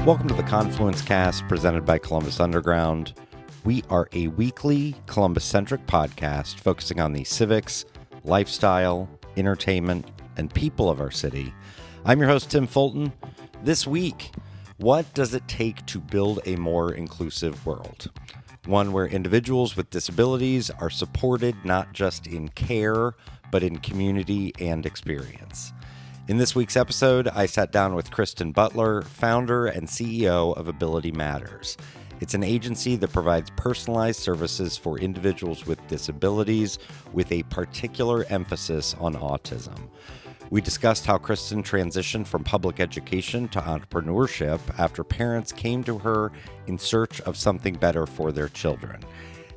Welcome to the Confluence cast presented by Columbus Underground. We are a weekly Columbus-centric podcast focusing on the civics, lifestyle, entertainment, and people of our city. I'm your host, Tim Fulton. This week, what does it take to build a more inclusive world? One where individuals with disabilities are supported not just in care, but in community and experience. In this week's episode, I sat down with Kristyn Butler, founder and CEO of Ability Matters. It's an agency that provides personalized services for individuals with disabilities with a particular emphasis on autism. We discussed how Kristyn transitioned from public education to entrepreneurship after parents came to her in search of something better for their children,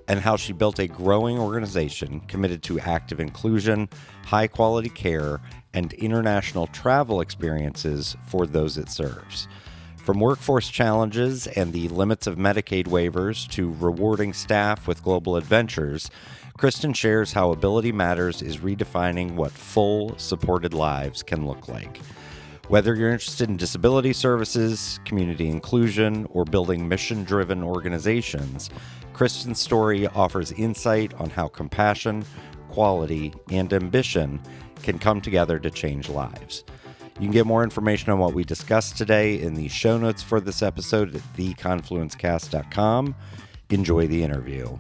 and how she built a growing organization committed to active inclusion, high-quality care, and international travel experiences for those it serves. From workforce challenges and the limits of Medicaid waivers to rewarding staff with global adventures, Kristyn shares how Ability Matters is redefining what full, supported lives can look like. Whether you're interested in disability services, community inclusion, or building mission-driven organizations, Kristyn's story offers insight on how compassion, quality, and ambition can come together to change lives. You can get more information on what we discussed today in the show notes for this episode at theconfluencecast.com. Enjoy the interview.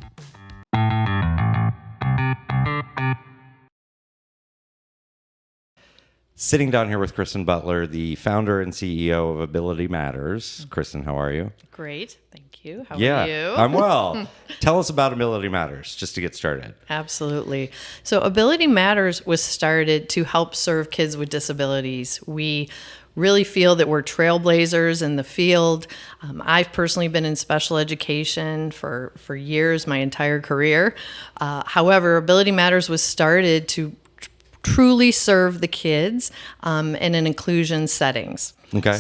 Sitting down here with Kristyn Butler, the founder and CEO of Ability Matters. Kristyn, how are you? Great. Thank you. How are you? I'm well. Tell us about Ability Matters, just to get started. Absolutely. So Ability Matters was started to help serve kids with disabilities. We really feel that we're trailblazers in the field. I've personally been in special education for years, my entire career. However, Ability Matters was started to truly serve the kids in an inclusion settings. Okay.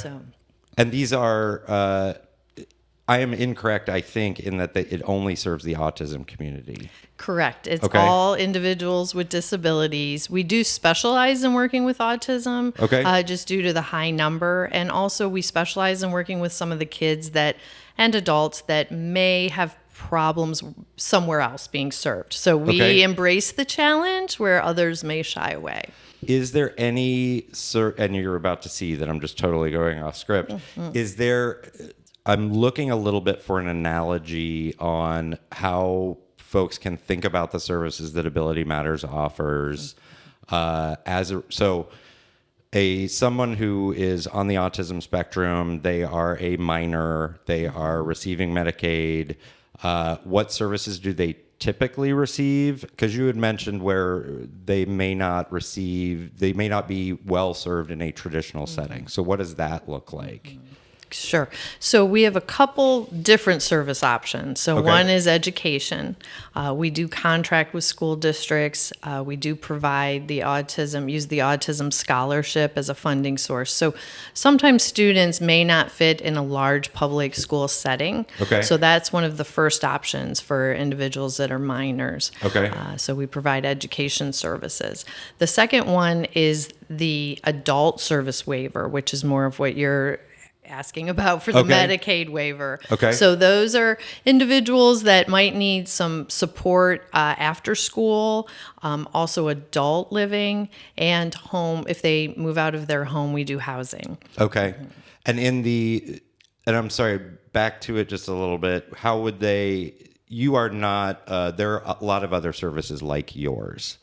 And these are, I am incorrect, I think, in that it only serves the autism community. Correct. It's all individuals with disabilities. We do specialize in working with autism, just due to the high number. And also we specialize in working with some of the kids and adults that may have problems somewhere else being served. So we embrace the challenge where others may shy away. Is there any, and you're about to see that I'm just totally going off script, is there, I'm looking a little bit for an analogy on how folks can think about the services that Ability Matters offers someone who is on the autism spectrum, they are a minor, they are receiving Medicaid. What services do they typically receive? Because you had mentioned where they may not be well served in a traditional setting. So what does that look like? Sure. So we have a couple different service options. So one is education. We do contract with school districts. We do provide use the autism scholarship as a funding source. So sometimes students may not fit in a large public school setting. So that's one of the first options for individuals that are minors. So we provide education services. The second one is the adult service waiver, which is more of what you're asking about for the Medicaid waiver. So those are individuals that might need some support after school, also adult living, and home. If they move out of their home, we do housing. And and I'm sorry, back to it just a little bit. How would you are not, there are a lot of other services like yours.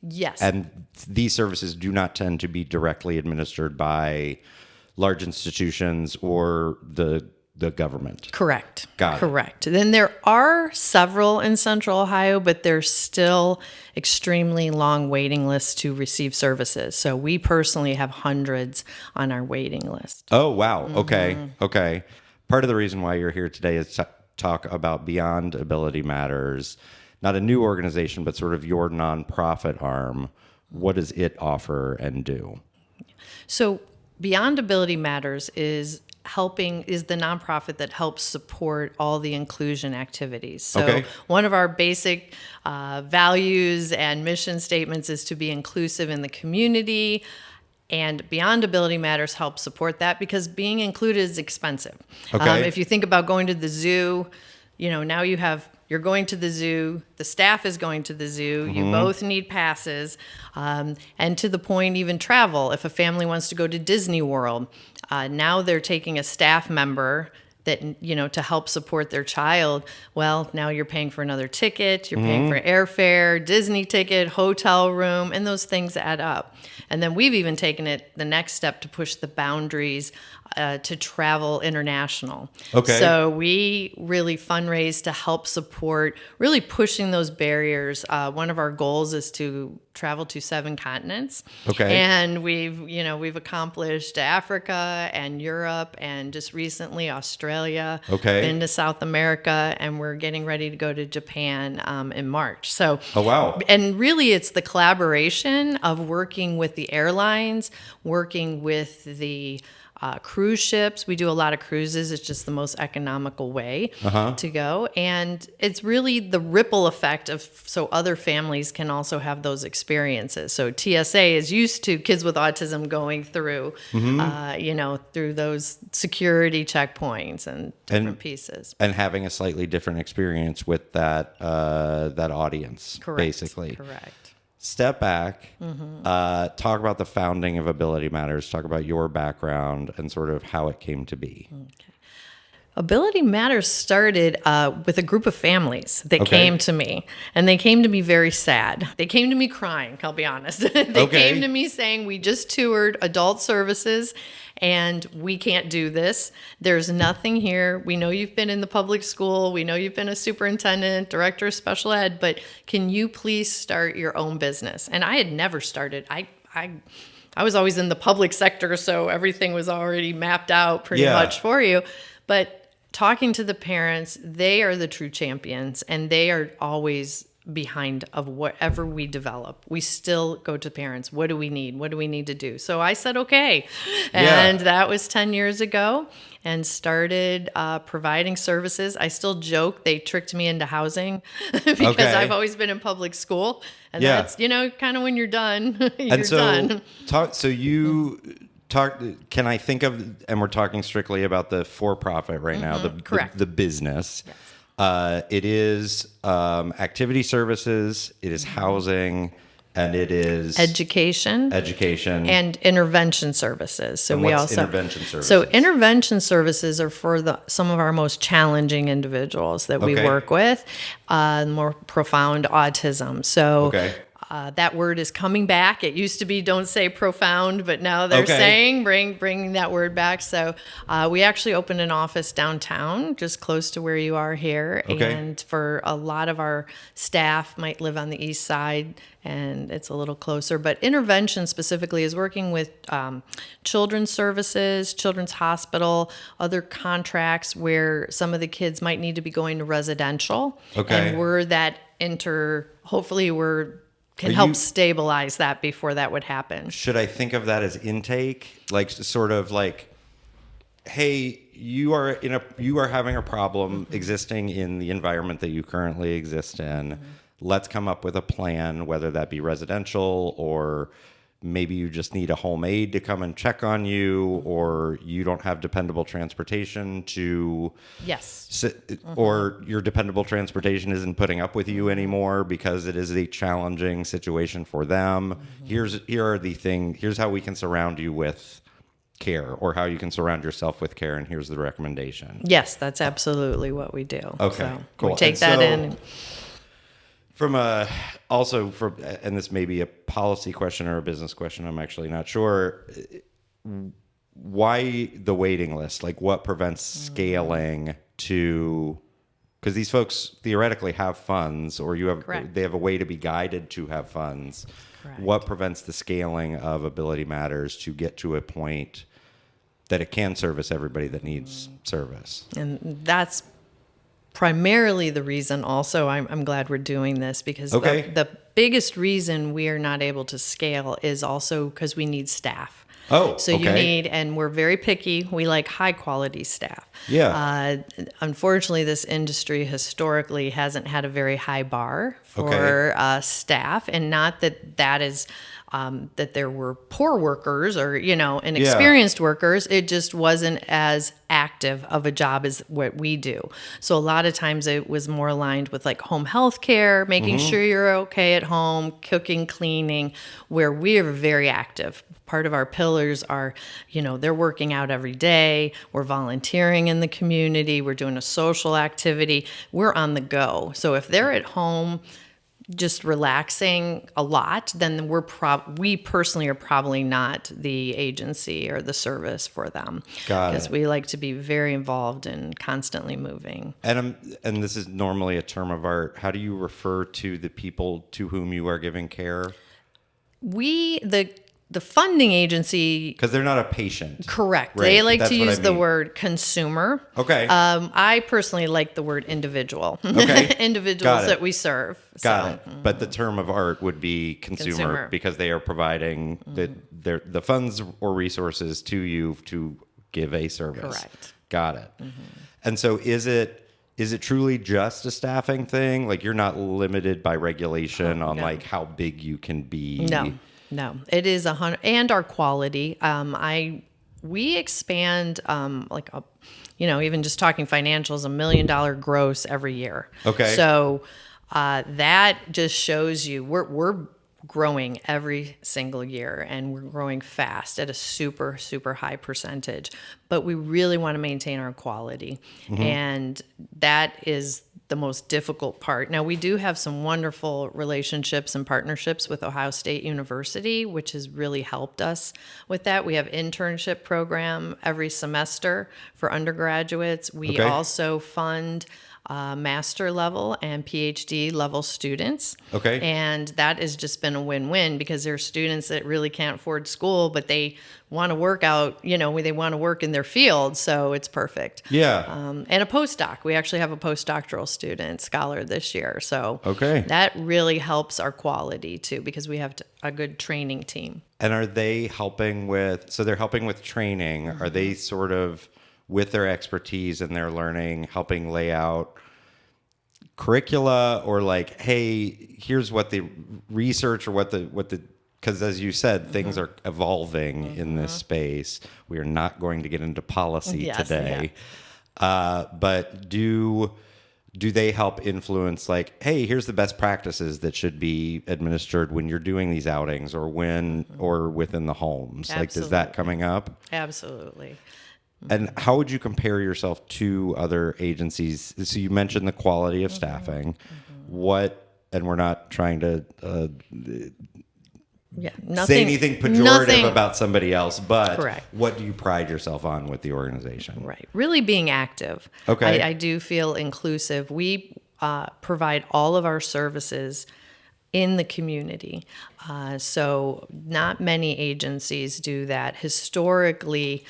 Yes. And these services do not tend to be directly administered by large institutions or the government. Correct. Got it. Correct. Then there are several in Central Ohio, but there's still extremely long waiting lists to receive services. So we personally have hundreds on our waiting list. Oh, wow. Okay. Part of the reason why you're here today is to talk about Beyond Ability Matters, not a new organization, but sort of your nonprofit arm. What does it offer and do? So Beyond Ability Matters is the nonprofit that helps support all the inclusion activities. So one of our basic values and mission statements is to be inclusive in the community, And Beyond Ability Matters helps support that because being included is expensive. Okay. If you think about going to the zoo, now you're going to the zoo, the staff is going to the zoo, you both need passes, and to the point even travel. If a family wants to go to Disney World, now they're taking a staff member that, to help support their child. Well, now you're paying for another ticket, you're paying for airfare, Disney ticket, hotel room, and those things add up. And then we've even taken it the next step to push the boundaries to travel international. Okay. So we really fundraise to help support really pushing those barriers. One of our goals is to travel to 7 continents. Okay. And we've accomplished Africa and Europe and just recently Australia. Okay. Been to South America, and we're getting ready to go to Japan in March. So, oh, wow. And really it's the collaboration of working with the airlines, working with the cruise ships. We do a lot of cruises. It's just the most economical way to go. And it's really the ripple effect so other families can also have those experiences. So TSA is used to kids with autism going through, through those security checkpoints and different pieces. And having a slightly different experience with that audience, Correct. Basically. Correct. Step back, talk about the founding of Ability Matters, talk about your background and sort of how it came to be. Okay. Ability Matters started with a group of families that came to me, and they came to me very sad. They came to me crying, I'll be honest. They came to me saying, we just toured adult services, and we can't do this. There's nothing here. We know you've been in the public school. We know you've been a superintendent, director of special ed, but can you please start your own business? And I had never started. I was always in the public sector, so everything was already mapped out pretty much for you. But talking to the parents, they are the true champions, and they are always behind of whatever we develop. We still go to parents. What do we need? What do we need to do? So I said, okay. And that was 10 years ago, and started providing services. I still joke they tricked me into housing because I've always been in public school. And that's, kind of when you're done, you're done. Can I think of, and we're talking strictly about the for-profit right now, the business. Yes. It is activity services, it is housing, and it is education and intervention services. So intervention services? So intervention services are for some of our most challenging individuals that we work with, more profound autism. So that word is coming back. It used to be don't say profound, but now they're saying bring that word back. So we actually opened an office downtown, just close to where you are here. And for a lot of our staff might live on the east side, and it's a little closer. But intervention specifically is working with children's services, children's hospital, other contracts where some of the kids might need to be going to residential. And we're that hopefully can help stabilize that before that would happen. Should I think of that as intake? Like sort of like, hey, you are having a problem existing in the environment that you currently exist in. Let's come up with a plan, whether that be residential or maybe you just need a home aide to come and check on you, or you don't have dependable transportation to sit, or your dependable transportation isn't putting up with you anymore because it is a challenging situation for them. Here's how we can surround you with care, or how you can surround yourself with care, and here's the recommendation. Yes, that's absolutely what we do. Cool. We take that in. And this may be a policy question or a business question, I'm actually not sure. Why the waiting list? Like, what prevents scaling to, because these folks theoretically have funds, or they have a way to be guided to have funds. Correct. What prevents the scaling of Ability Matters to get to a point that it can service everybody that needs service? And that's primarily the reason also I'm glad we're doing this, because the biggest reason we are not able to scale is also because we need staff. You need, and we're very picky. We like high quality staff. Unfortunately, this industry historically hasn't had a very high bar for staff, and not that is that there were poor workers or inexperienced workers. It just wasn't as active of a job as what we do. So a lot of times it was more aligned with like home health care, making sure you're okay at home, cooking, cleaning, where we are very active. Part of our pillars are, they're working out every day. We're volunteering in the community. We're doing a social activity. We're on the go. So if they're at home just relaxing a lot, then we personally are probably not the agency or the service for them. Because we like to be very involved and constantly moving. And this is normally a term of art. How do you refer to the people to whom you are giving care? The funding agency... Because they're not a patient. Correct. Right. They like to use the word consumer. Okay. I personally like the word individual. Okay. Individuals that we serve. Got it. But the term of art would be consumer. Because they are providing the funds or resources to you to give a service. Correct. Got it. And so is it truly just a staffing thing? Like you're not limited by regulation on like how big you can be? No, it is 100, and our quality. We expand even just talking financials, $1 million gross every year. Okay. So that just shows you we're growing every single year, and we're growing fast at a super, super high percentage. But we really want to maintain our quality, and that is the most difficult part. Now, we do have some wonderful relationships and partnerships with Ohio State University, which has really helped us with that. We have internship program every semester for undergraduates. We also fund master level and PhD level students. Okay. And that has just been a win-win, because there are students that really can't afford school, but they want to work out, they want to work in their field. So it's perfect. Yeah. And a postdoc. We actually have a postdoctoral scholar this year. So okay. That really helps our quality too, because we have a good training team. And are they helping they're helping with training. Are they sort of, with their expertise and their learning, helping lay out curricula, or like, hey, here's what the research or what the because as you said, things are evolving in this space. We are not going to get into policy today. Yeah. But do they help influence, like, hey, here's the best practices that should be administered when you're doing these outings, or or within the homes? Absolutely. Like, is that coming up? Absolutely. And how would you compare yourself to other agencies? So you mentioned the quality of staffing. And we're not trying to say anything pejorative about somebody else, but correct. What do you pride yourself on with the organization? Right. Really being active. Okay. I do feel inclusive. We provide all of our services in the community. So not many agencies do that. Historically,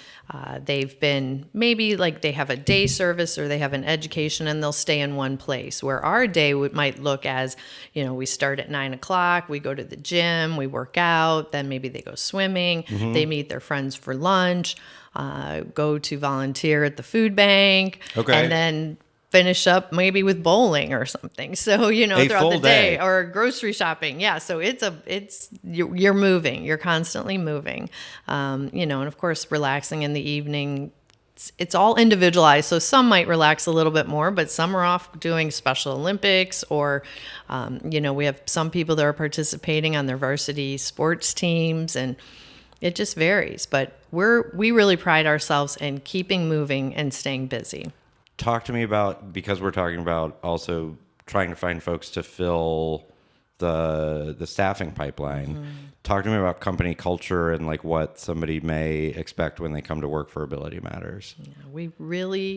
they've been maybe like they have a day service or they have an education, and they'll stay in one place, where our day might look as, we start at 9:00, we go to the gym, we work out, then maybe they go swimming, they meet their friends for lunch, go to volunteer at the food bank, and then finish up maybe with bowling or something. So, throughout the day, or grocery shopping. Yeah. So you're moving, you're constantly moving, and of course, relaxing in the evening. It's all individualized. So some might relax a little bit more, but some are off doing Special Olympics, or, we have some people that are participating on their varsity sports teams, and it just varies. But we really pride ourselves in keeping moving and staying busy. Talk to me about, because we're talking about also trying to find folks to fill the staffing pipeline. Talk to me about company culture and like what somebody may expect when they come to work for Ability Matters. Yeah,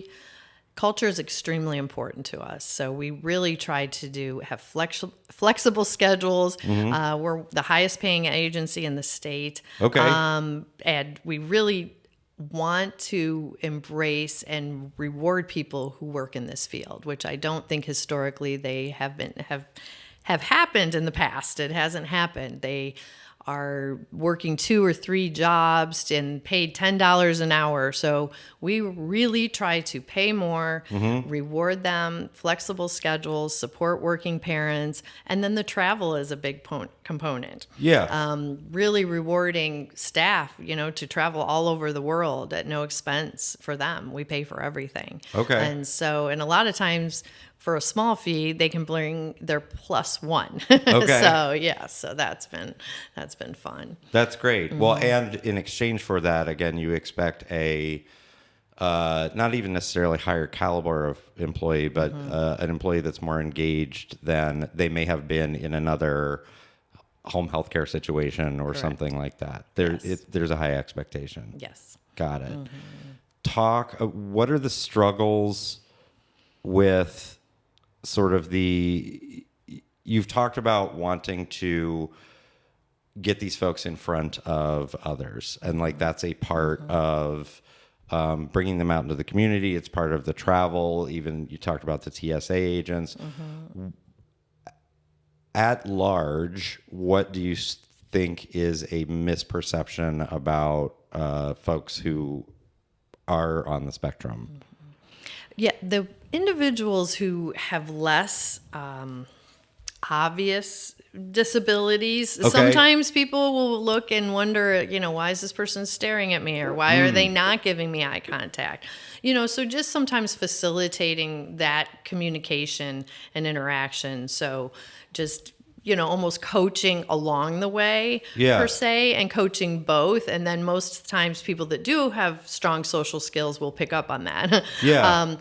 culture is extremely important to us. So we really try to have flexible schedules. We're the highest paying agency in the state. Okay. And we really want to embrace and reward people who work in this field, which I don't think historically they have happened in the past. It hasn't happened. They are working 2 or 3 jobs and paid $10 an hour. So we really try to pay more, reward them, flexible schedules, support working parents, and then the travel is a big component. Yeah. Really rewarding staff, to travel all over the world at no expense for them. We pay for everything. Okay. And a lot of times for a small fee, they can bring their +1. Okay. So that's been fun. That's great. Well, and in exchange for that, again, you expect a not even necessarily higher caliber of employee, but an employee that's more engaged than they may have been in another home healthcare situation or something like that. There's a high expectation. Yes. Got it. What are the struggles with sort of you've talked about wanting to get these folks in front of others, and like that's a part of bringing them out into the community. It's part of the travel. Even you talked about the TSA agents. At large, what do you think is a misperception about folks who are on the spectrum? Yeah, the individuals who have less obvious disabilities, Okay. sometimes people will look and wonder, why is this person staring at me, or why are they not giving me eye contact? So just sometimes facilitating that communication and interaction. So just, almost coaching along the way, per se, and coaching both. And then most times people that do have strong social skills will pick up on that. Yeah.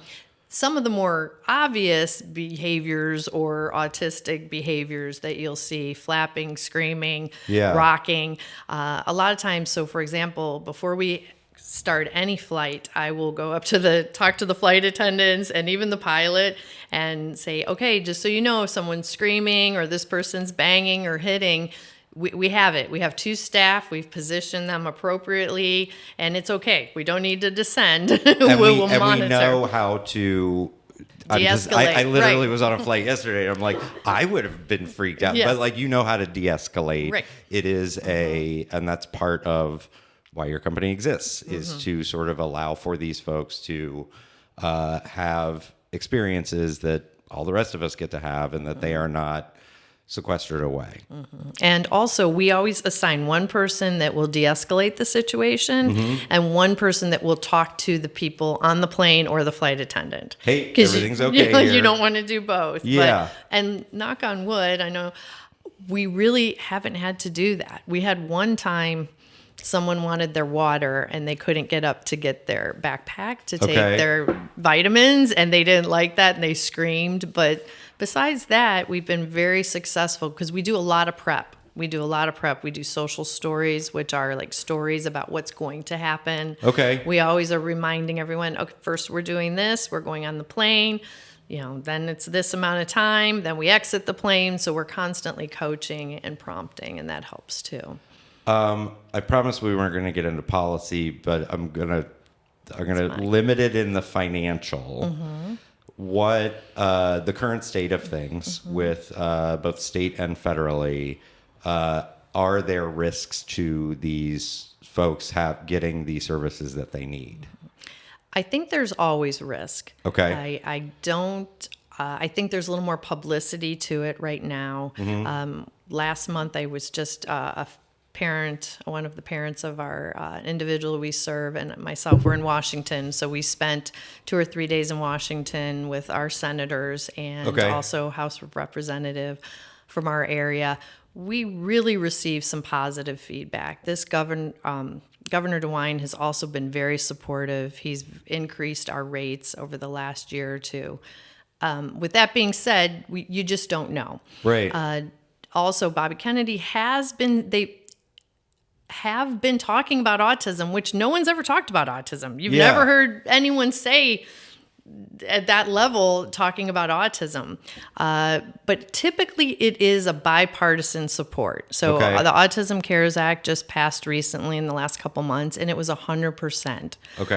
Some of the more obvious behaviors or autistic behaviors that you'll see, flapping, screaming, rocking, a lot of times. So for example, before we start any flight, I will go up to talk to the flight attendants and even the pilot and say, okay, just so you know, if someone's screaming or this person's banging or hitting, we have it. We have 2 staff. We've positioned them appropriately, and it's okay. We don't need to descend. We'll monitor. We know how to de-escalate. I literally was on a flight yesterday, and I'm like, I would have been freaked out. Yes. But like, how to de-escalate. Right. It is and that's part of why your company exists, is to sort of allow for these folks to have experiences that all the rest of us get to have, and that they are not sequestered away. And also, we always assign one person that will de-escalate the situation and one person that will talk to the people on the plane or the flight attendant. Hey, everything's okay here. You don't want to do both. Yeah. And knock on wood, I know we really haven't had to do that. We had one time someone wanted their water and they couldn't get up to get their backpack to take their vitamins, and they didn't like that and they screamed. But besides that, we've been very successful because we do a lot of prep. We do social stories, which are like stories about what's going to happen. Okay. We always are reminding everyone, okay, first we're doing this, we're going on the plane, then it's this amount of time, then we exit the plane. So we're constantly coaching and prompting, and that helps too. I promised we weren't going to get into policy, but I'm gonna limit it in the financial. What the current state of things with both state and federally, are there risks to these folks getting the services that they need? I think there's always risk. Okay. I don't. I think there's a little more publicity to it right now. Last month, I was just one of the parents of our individual we serve, and myself were in Washington. So we spent 2 or 3 days in Washington with our senators and also House of Representative from our area. We really received some positive feedback. This Governor DeWine has also been very supportive. He's increased our rates over the last year or two. With that being said, you just don't know. Right. Also, Bobby Kennedy have been talking about autism, which no one's ever talked about autism. You've never heard anyone say at that level talking about autism. But typically it is a bipartisan support. So the Autism Cares Act just passed recently in the last couple months, and it was 100%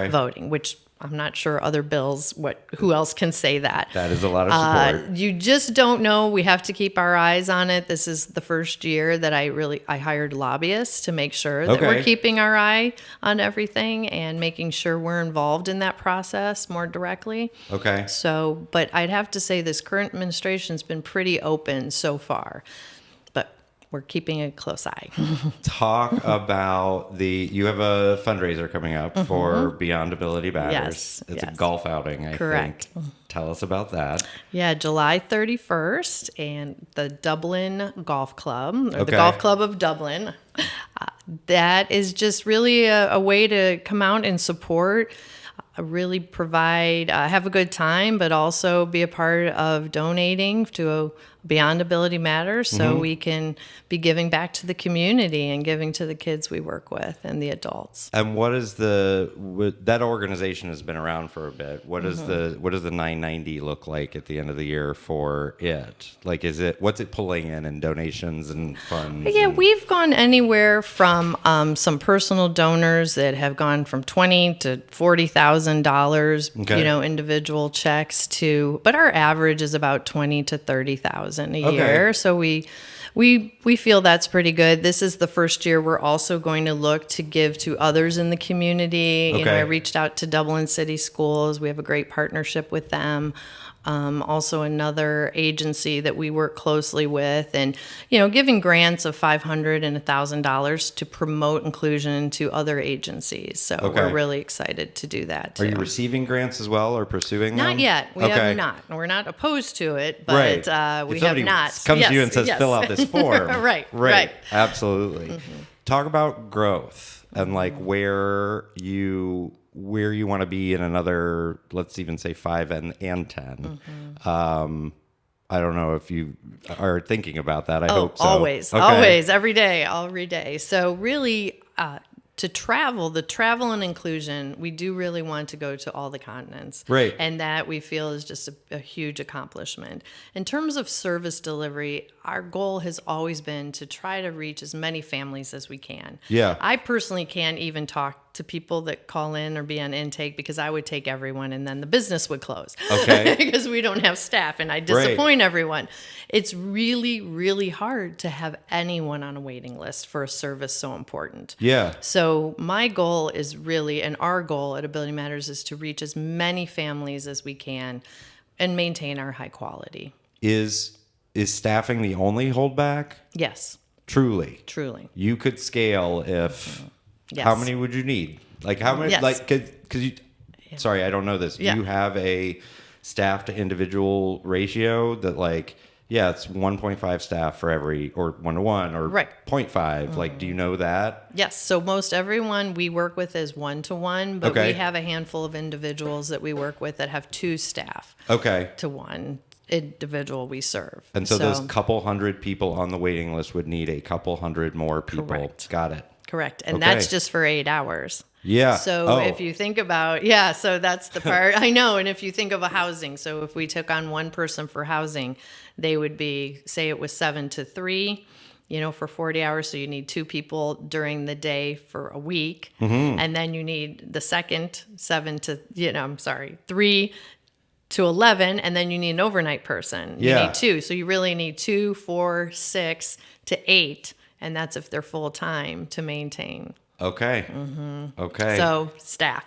voting, which I'm not sure other bills, who else can say that. That is a lot of support. You just don't know. We have to keep our eyes on it. This is the first year that I hired lobbyists to make sure that we're keeping our eye on everything and making sure we're involved in that process more directly. Okay. So, but I'd have to say this current administration's been pretty open so far. We're keeping a close eye. Talk about you have a fundraiser coming up for Beyond Ability Matters. Yes. It's a golf outing, I Correct. think. Tell us about that. Yeah, July 31st, and the Dublin Golf Club, or the Golf Club of Dublin. That is just really a way to come out and support, really provide, have a good time, but also be a part of donating to Beyond Ability Matters, so we can be giving back to the community and giving to the kids we work with and the adults. And what is that organization has been around for a bit. What does the 990 look like at the end of the year for it? Like, what's it pulling in donations and funds? Yeah, we've gone anywhere from some personal donors that have gone from $20,000 to $40,000, individual checks but our average is about $20,000 to $30,000 a year. So we feel that's pretty good. This is the first year we're also going to look to give to others in the community. I reached out to Dublin City Schools. We have a great partnership with them. Also another agency that we work closely with, and giving grants of $500 and $1,000 to promote inclusion to other agencies. So we're really excited to do that too. Are you receiving grants as well, or pursuing them? Not yet. We have not. We're not opposed to it, but we have not. Comes to you and says, "Fill out this form." Right. Absolutely. Talk about growth and like where you want to be in another, let's even say 5 and 10. I don't know if you are thinking about that. I hope so. Always, every day. So really, to travel, the travel and inclusion, we do really want to go to all the continents. Right. And that we feel is just a huge accomplishment. In terms of service delivery, our goal has always been to try to reach as many families as we can. Yeah. I personally can't even talk to people that call in or be on intake because I would take everyone and then the business would close. Because we don't have staff and I disappoint everyone. It's really, really hard to have anyone on a waiting list for a service so important. Yeah. So my goal is really, and our goal at Ability Matters is to reach as many families as we can and maintain our high quality. Is staffing the only holdback? Yes. Truly. You could scale if... Yes. How many would you need? Like how many? Yes. Like because you. Yeah. Sorry, I don't know this. Yeah. You have a staff to individual ratio that it's 1.5 staff for every, or 1-to-1 or 0.5. Like, do you know that? Yes. So most everyone we work with is 1-to-1, but we have a handful of individuals that we work with that have 2 staff. To 1 individual we serve. And so those couple hundred people on the waiting list would need a couple hundred more people. Correct. Got it. Correct. And that's just for 8 hours. Yeah. So if you think about, so that's the part. I know. And if you think of a housing, so if we took on one person for housing, they would be, say it was 7 to 3, for 40 hours. So you need 2 people during the day for a week. And then you need the second 3 to 11. And then you need an overnight person. You need 2. So you really need 2, 4, 6 to 8. And that's if they're full time to maintain. Okay. Okay. So staff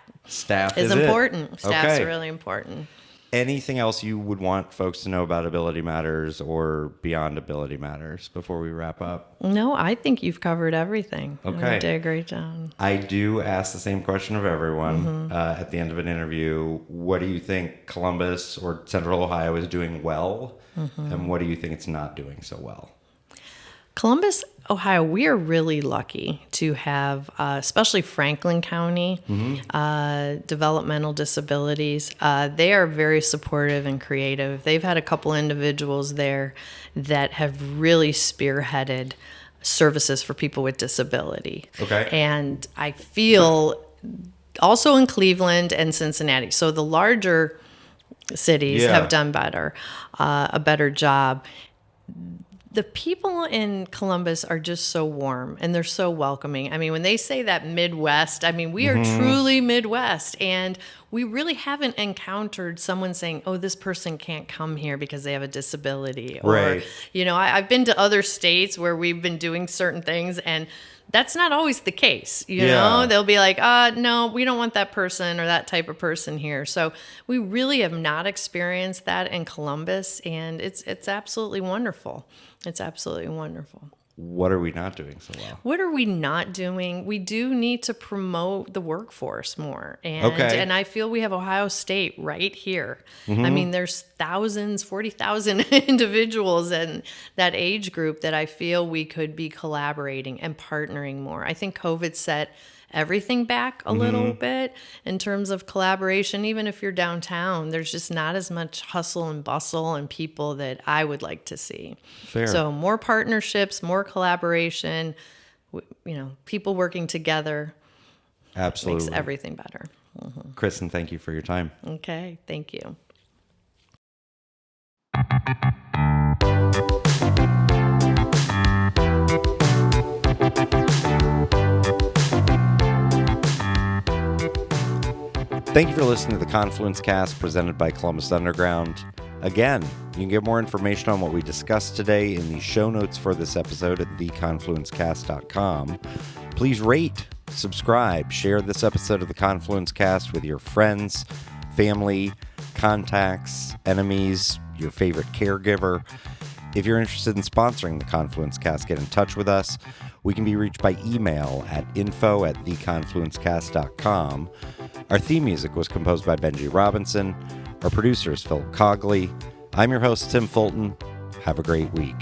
is important. Staff's really important. Anything else you would want folks to know about Ability Matters or Beyond Ability Matters before we wrap up? No, I think you've covered everything. Okay. You did a great job. I do ask the same question of everyone at the end of an interview. What do you think Columbus or Central Ohio is doing well? And what do you think it's not doing so well? Columbus, Ohio, we are really lucky to have, especially Franklin County, developmental disabilities. They are very supportive and creative. They've had a couple individuals there that have really spearheaded services for people with disability. And I feel also in Cleveland and Cincinnati. So the larger cities have done better, a better job. The people in Columbus are just so warm and they're so welcoming. I mean, when they say that Midwest, I mean, we are truly Midwest, and we really haven't encountered someone saying, oh, this person can't come here because they have a disability. Right. Or, I've been to other states where we've been doing certain things, and that's not always the case. They'll be like, no, we don't want that person or that type of person here. So we really have not experienced that in Columbus, and it's absolutely wonderful. It's absolutely wonderful. What are we not doing so well? What are we not doing? We do need to promote the workforce more. And I feel we have Ohio State right here. I mean, there's 40,000 individuals in that age group that I feel we could be collaborating and partnering more. I think COVID set everything back a little bit in terms of collaboration. Even if you're downtown, there's just not as much hustle and bustle and people that I would like to see. Fair. So more partnerships, more collaboration, people working together. Absolutely. Makes everything better. Kristyn, thank you for your time. Okay, thank you. Thank you for listening to the Confluence Cast presented by Columbus Underground. Again, you can get more information on what we discussed today in the show notes for this episode at theconfluencecast.com. Please rate, subscribe, share this episode of the Confluence Cast with your friends, family, contacts, enemies, your favorite caregiver. If you're interested in sponsoring the Confluence Cast, get in touch with us. We can be reached by email at info@theconfluencecast.com. Our theme music was composed by Benji Robinson. Our producer is Philip Cogley. I'm your host, Tim Fulton. Have a great week.